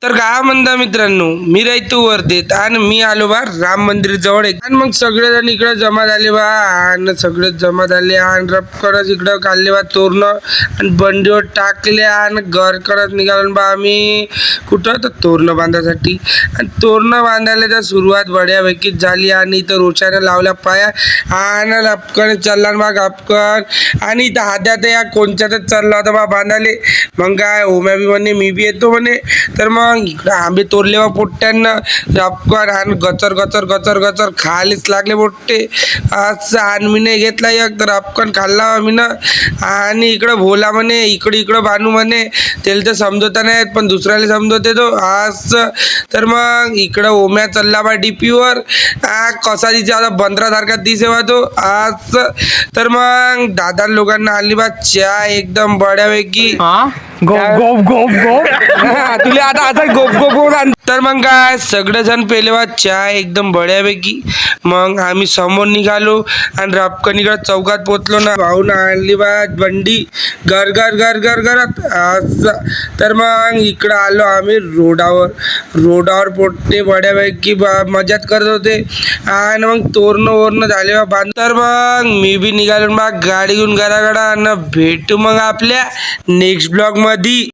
तर काय म्हणता मित्रांनो, मी राहतो वर्धेत आणि मी आलो बा राम मंदिर जवळ आणि मग सगळेजण इकडे जमा झाले बा आणि सगळे जमा झाले आणि रपकडच इकडं काढले बा तोरण आणि बंडीवर टाकले आणि घर करत निघालो बा आम्ही कुठं तर तोरण बांधायसाठी. आणि तोरण बांधायला तर सुरुवात बढ्यापैकी झाली आणि इथं रोषाने लावल्या पाया आणि रपकन चालला बा गपकन आणि इथं हात्यात या कोणच्यातच चालला होता बा बांधाले. मग काय ओम्या बी म्हणे मी बी येतो म्हणे. तर मग इकडं आंबे तोडले बा पोट्ट्यांना रपकन आणि गचर गचर गचर गचर खालीच लागले पोट्टे. असं आणि मी नाही घेतला एक तर रपकन खाल्ला मी ना. आणि इकडं भोला म्हणे इकडं बानू म्हणे त्याला तर समजवता नाही पण दुसऱ्याला समजवते तो असं. तर मग इकडं ओम्या चालला बा डीपीवर कसा तिच्या आता बंदरासारखा दिसेवा तो असं. तर मग दादा लोकांना आली बा चहा एकदम बड्यापैकी गोप गोप गोप गोप तुला आता आता गोप गोप गोप तर मग काय सगळेजण पेले बा चहा एकदम बड्यापैकी. मग आम्ही समोर निघालो आणि रपकणीकडे चौकात पोचलो ना. भाऊन आणली बा बंडी घर घर घर घर घरात असं. तर मग इकडं आलो आम्ही रोडावर पोट्टे बड्यापैकी मजात करत होते आणि मग तोरण झाले बा बांध. तर मग मी बी निघालो बा गाडी घेऊन घराकडं आणि भेटू मग आपल्या नेक्स्ट ब्लॉग मध्ये.